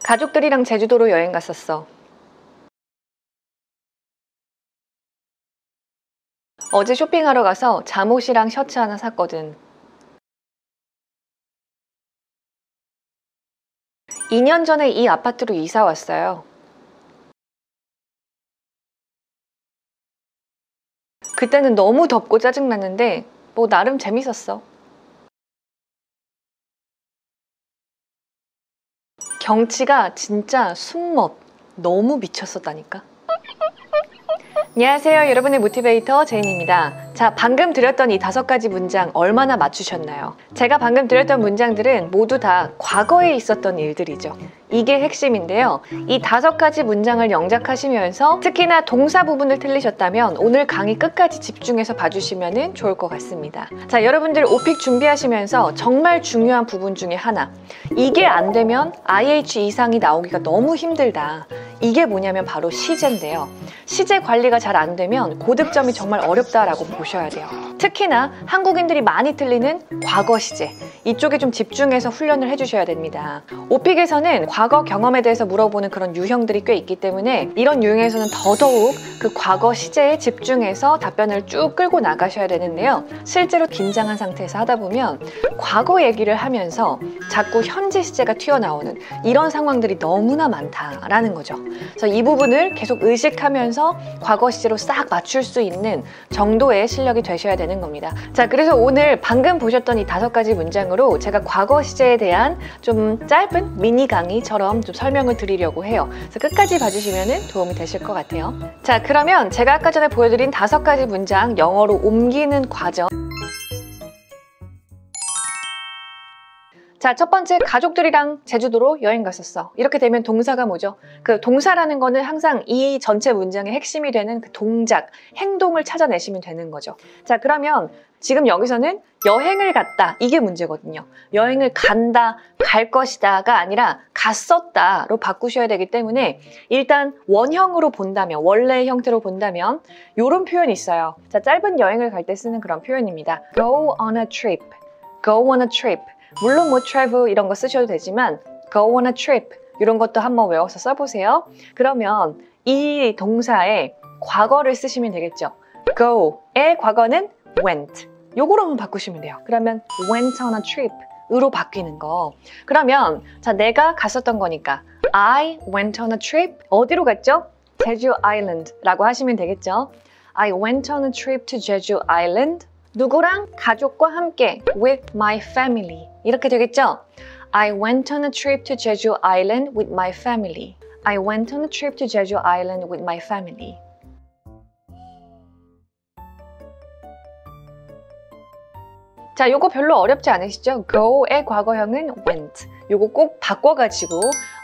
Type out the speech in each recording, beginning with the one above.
가족들이랑 제주도로 여행 갔었어. 어제 쇼핑하러 가서 잠옷이랑 셔츠 하나 샀거든. 2년 전에 이 아파트로 이사 왔어요. 그때는 너무 덥고 짜증났는데 뭐 나름 재밌었어. 경치가 진짜 숨멋 너무 미쳤었다니까. 안녕하세요, 여러분의 모티베이터 제인입니다. 자, 방금 드렸던 이 5가지 문장 얼마나 맞추셨나요? 제가 방금 드렸던 문장들은 모두 다 과거에 있었던 일들이죠. 이게 핵심인데요. 이 5가지 문장을 영작하시면서 특히나 동사 부분을 틀리셨다면 오늘 강의 끝까지 집중해서 봐주시면 좋을 것 같습니다. 자, 여러분들 오픽 준비하시면서 정말 중요한 부분 중에 하나, 이게 안 되면 IH 이상이 나오기가 너무 힘들다. 이게 뭐냐면 바로 시제인데요. 시제 관리가 잘 안 되면 고득점이 정말 어렵다라고 보셔야 돼요. 특히나 한국인들이 많이 틀리는 과거 시제, 이쪽에 좀 집중해서 훈련을 해주셔야 됩니다. 오픽에서는 과거 경험에 대해서 물어보는 그런 유형들이 꽤 있기 때문에 이런 유형에서는 더더욱 그 과거 시제에 집중해서 답변을 쭉 끌고 나가셔야 되는데요. 실제로 긴장한 상태에서 하다 보면 과거 얘기를 하면서 자꾸 현재 시제가 튀어나오는 이런 상황들이 너무나 많다라는 거죠. 그래서 이 부분을 계속 의식하면서 과거 시제로 싹 맞출 수 있는 정도의 실력이 되셔야 되는 겁니다. 자, 그래서 오늘 방금 보셨던 이 5가지 문장으로 제가 과거 시제에 대한 좀 짧은 미니 강의처럼 좀 설명을 드리려고 해요. 그래서 끝까지 봐주시면 도움이 되실 것 같아요. 자, 그러면 제가 아까 전에 보여드린 5가지 문장 영어로 옮기는 과정. 자, 첫 번째, 가족들이랑 제주도로 여행 갔었어. 이렇게 되면 동사가 뭐죠? 그 동사라는 거는 항상 이 전체 문장의 핵심이 되는 그 동작, 행동을 찾아내시면 되는 거죠. 자, 그러면 지금 여기서는 여행을 갔다, 이게 문제거든요. 여행을 간다, 갈 것이다가 아니라 갔었다로 바꾸셔야 되기 때문에 일단 원형으로 본다면, 원래의 형태로 본다면 이런 표현이 있어요. 자, 짧은 여행을 갈 때 쓰는 그런 표현입니다. Go on a trip, go on a trip. 물론 뭐 travel 이런 거 쓰셔도 되지만 go on a trip 이런 것도 한번 외워서 써보세요. 그러면 이 동사의 과거를 쓰시면 되겠죠. go의 과거는 went. 요거로 한번 바꾸시면 돼요. 그러면 went on a trip 으로 바뀌는 거. 그러면 자, 내가 갔었던 거니까 I went on a trip. 어디로 갔죠? 제주 아일랜드라고 하시면 되겠죠. I went on a trip to 제주 아일랜드. 누구랑? 가족과 함께 with my family 이렇게 되겠죠? I went on a trip to 제주 아일랜드 with my family. I went on a trip to 제주 아일랜드 with my family. 자, 요거 별로 어렵지 않으시죠? go의 과거형은 went. 요거 꼭 바꿔가지고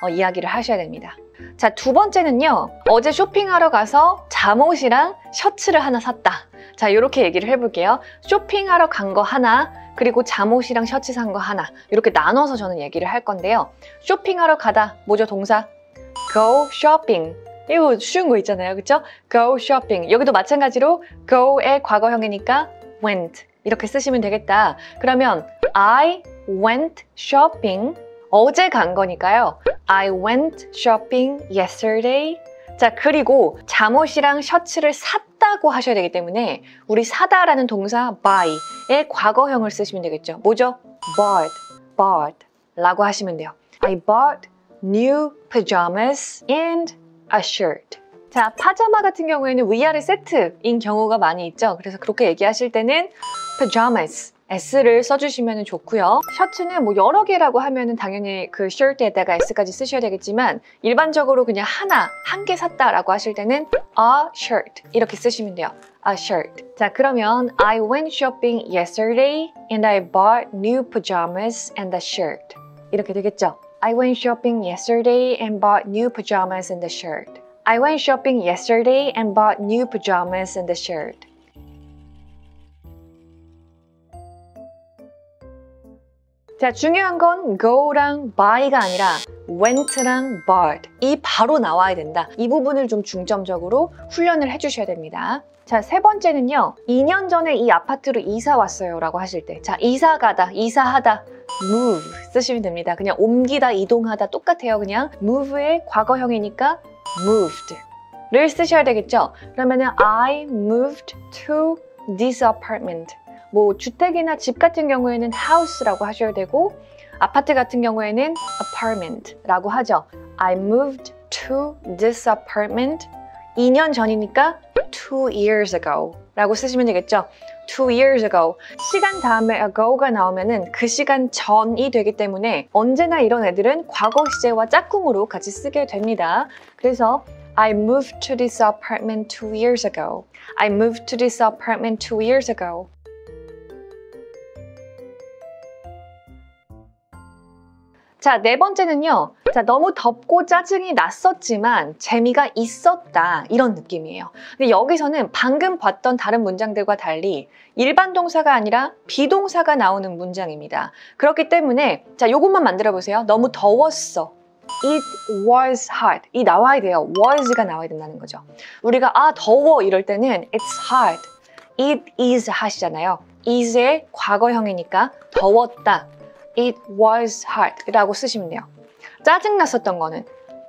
이야기를 하셔야 됩니다. 자, 두 번째는요. 어제 쇼핑하러 가서 잠옷이랑 셔츠를 하나 샀다. 자, 이렇게 얘기를 해볼게요. 쇼핑하러 간 거 하나, 그리고 잠옷이랑 셔츠 산 거 하나, 이렇게 나눠서 저는 얘기를 할 건데요. 쇼핑하러 가다, 뭐죠? 동사? go shopping. 이거 쉬운 거 있잖아요. 그쵸? go shopping. 여기도 마찬가지로 go의 과거형이니까 went. 이렇게 쓰시면 되겠다. 그러면 I went shopping. 어제 간 거니까요. I went shopping yesterday. 자, 그리고 잠옷이랑 셔츠를 샀다고 하셔야 되기 때문에 우리 사다라는 동사 buy의 과거형을 쓰시면 되겠죠. 뭐죠? bought 라고 하시면 돼요. I bought new pajamas and a shirt. 자, 파자마 같은 경우에는 위아래 세트인 경우가 많이 있죠. 그래서 그렇게 얘기하실 때는 pajamas S를 써주시면 좋고요. 셔츠는 뭐 여러 개라고 하면은 당연히 그 shirt에다가 S까지 쓰셔야 되겠지만 일반적으로 그냥 한 개 샀다라고 하실 때는 a shirt 이렇게 쓰시면 돼요. a shirt. 자, 그러면 I went shopping yesterday and I bought new pajamas and a shirt. 이렇게 되겠죠? I went shopping yesterday and bought new pajamas and a shirt. I went shopping yesterday and bought new pajamas and a shirt. 자, 중요한 건 go랑 buy가 아니라 went랑 but 이 바로 나와야 된다. 이 부분을 좀 중점적으로 훈련을 해주셔야 됩니다. 자, 세 번째는요. 2년 전에 이 아파트로 이사 왔어요 라고 하실 때, 자, 이사 가다, 이사하다, move 쓰시면 됩니다. 그냥 옮기다, 이동하다 똑같아요. 그냥 move의 과거형이니까 moved 를 쓰셔야 되겠죠. 그러면은 I moved to this apartment. 뭐 주택이나 집 같은 경우에는 house라고 하셔야 되고, 아파트 같은 경우에는 apartment라고 하죠. I moved to this apartment. 2년 전이니까 2 years ago 라고 쓰시면 되겠죠. 2 years ago. 시간 다음에 ago가 나오면은 그 시간 전이 되기 때문에 언제나 이런 애들은 과거 시제와 짝꿍으로 같이 쓰게 됩니다. 그래서 I moved to this apartment 2 years ago. I moved to this apartment 2 years ago. 자, 네 번째는요. 자, 너무 덥고 짜증이 났었지만 재미가 있었다. 이런 느낌이에요. 근데 여기서는 방금 봤던 다른 문장들과 달리 일반 동사가 아니라 비동사가 나오는 문장입니다. 그렇기 때문에 자, 요것만 만들어 보세요. 너무 더웠어. It was hot. 이 나와야 돼요. was가 나와야 된다는 거죠. 우리가 아, 더워 이럴 때는 it's hot. It is hot이잖아요. is의 과거형이니까 더웠다. It was hot 라고 쓰시면 돼요. 짜증났었던 거는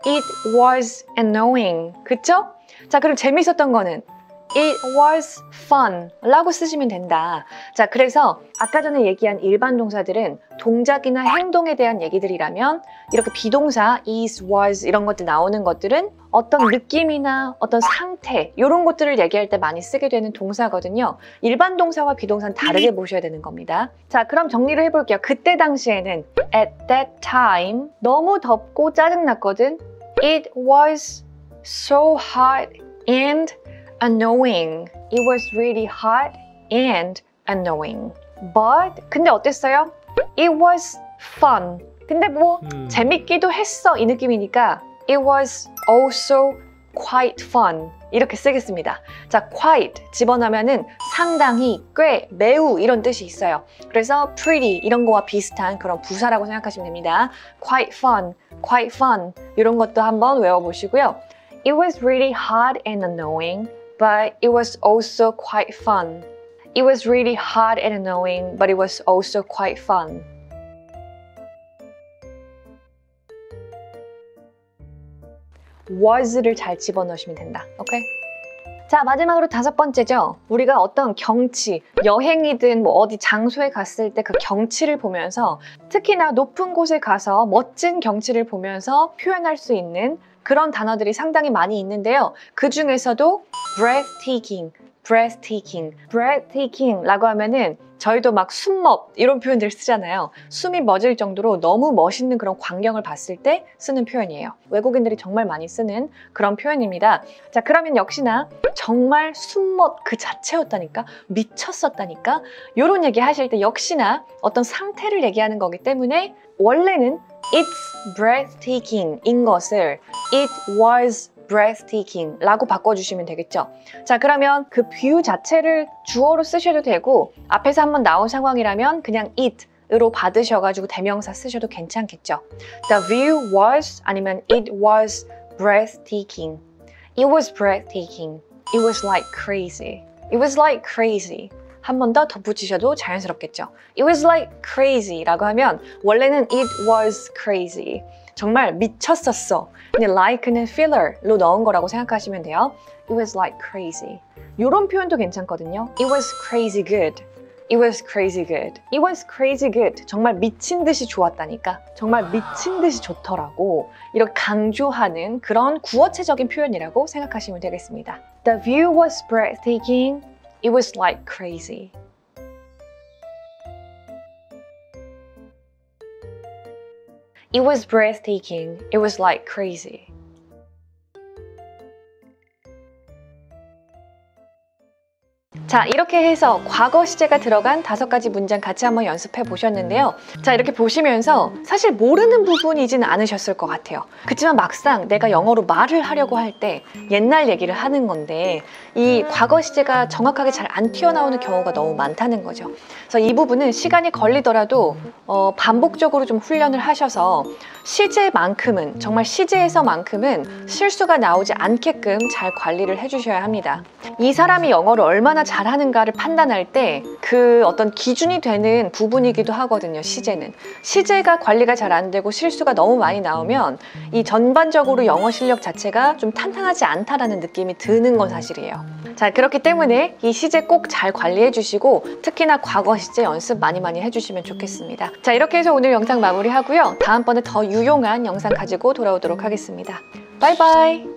It was annoying. 그쵸? 자, 그럼 재밌었던 거는 It was fun 라고 쓰시면 된다. 자, 그래서 아까 전에 얘기한 일반 동사들은 동작이나 행동에 대한 얘기들이라면 이렇게 비동사 is, was 이런 것들 나오는 것들은 어떤 느낌이나 어떤 상태 이런 것들을 얘기할 때 많이 쓰게 되는 동사거든요. 일반 동사와 비동사는 다르게 보셔야 되는 겁니다. 자, 그럼 정리를 해볼게요. 그때 당시에는 at that time 너무 덥고 짜증났거든. It was so hot and annoying. It was really hot and annoying. But 근데 어땠어요? It was fun. 근데 뭐 재밌기도 했어 이 느낌이니까 It was also quite fun. 이렇게 쓰겠습니다. 자, quite 집어넣으면은 상당히, 꽤, 매우 이런 뜻이 있어요. 그래서 pretty 이런 거와 비슷한 그런 부사라고 생각하시면 됩니다. quite fun 이런 것도 한번 외워보시고요. It was really hot and annoying, but it was also quite fun. It was really hot and annoying, but it was also quite fun. was를 잘 집어넣으시면 된다. 오케이? 자, 마지막으로 다섯 번째죠. 우리가 어떤 경치, 여행이든 뭐 어디 장소에 갔을 때 그 경치를 보면서 특히나 높은 곳에 가서 멋진 경치를 보면서 표현할 수 있는 그런 단어들이 상당히 많이 있는데요. 그 중에서도 breathtaking라고 하면은 저희도 막 숨멋 이런 표현들 쓰잖아요. 숨이 멎을 정도로 너무 멋있는 그런 광경을 봤을 때 쓰는 표현이에요. 외국인들이 정말 많이 쓰는 그런 표현입니다. 자, 그러면 역시나 정말 숨멋 그 자체였다니까, 미쳤었다니까 이런 얘기 하실 때 역시나 어떤 상태를 얘기하는 거기 때문에 원래는 It's breathtaking인 것을 It was breathtaking 라고 바꿔주시면 되겠죠. 자, 그러면 그 뷰 자체를 주어로 쓰셔도 되고 앞에서 한번 나온 상황이라면 그냥 it으로 받으셔가지고 대명사 쓰셔도 괜찮겠죠. The view was 아니면 it was breathtaking. It was breathtaking. It was like crazy. It was like crazy. 한 번 더 덧붙이셔도 자연스럽겠죠. It was like crazy 라고 하면 원래는 it was crazy. 정말 미쳤었어. 근데 like는 filler로 넣은 거라고 생각하시면 돼요. It was like crazy. 이런 표현도 괜찮거든요. It was crazy good. It was crazy good. It was crazy good. 정말 미친 듯이 좋았다니까. 정말 미친 듯이 좋더라고. 이렇게 강조하는 그런 구어체적인 표현이라고 생각하시면 되겠습니다. The view was breathtaking. It was like crazy. It was breathtaking. It was like crazy. 자, 이렇게 해서 과거 시제가 들어간 5가지 문장 같이 한번 연습해 보셨는데요. 자, 이렇게 보시면서 사실 모르는 부분이지는 않으셨을 것 같아요. 그렇지만 막상 내가 영어로 말을 하려고 할 때 옛날 얘기를 하는 건데 이 과거 시제가 정확하게 잘 안 튀어나오는 경우가 너무 많다는 거죠. 그래서 이 부분은 시간이 걸리더라도 반복적으로 좀 훈련을 하셔서 시제만큼은, 정말 시제에서만큼은 실수가 나오지 않게끔 잘 관리를 해주셔야 합니다. 이 사람이 영어를 얼마나 잘하는가를 판단할 때 그 어떤 기준이 되는 부분이기도 하거든요. 시제는. 시제가 관리가 잘 안 되고 실수가 너무 많이 나오면 이 전반적으로 영어 실력 자체가 좀 탄탄하지 않다라는 느낌이 드는 건 사실이에요. 자, 그렇기 때문에 이 시제 꼭 잘 관리해 주시고 특히나 과거 시제 연습 많이 해주시면 좋겠습니다. 자, 이렇게 해서 오늘 영상 마무리하고요. 다음번에 더 유용한 영상 가지고 돌아오도록 하겠습니다. 바이바이.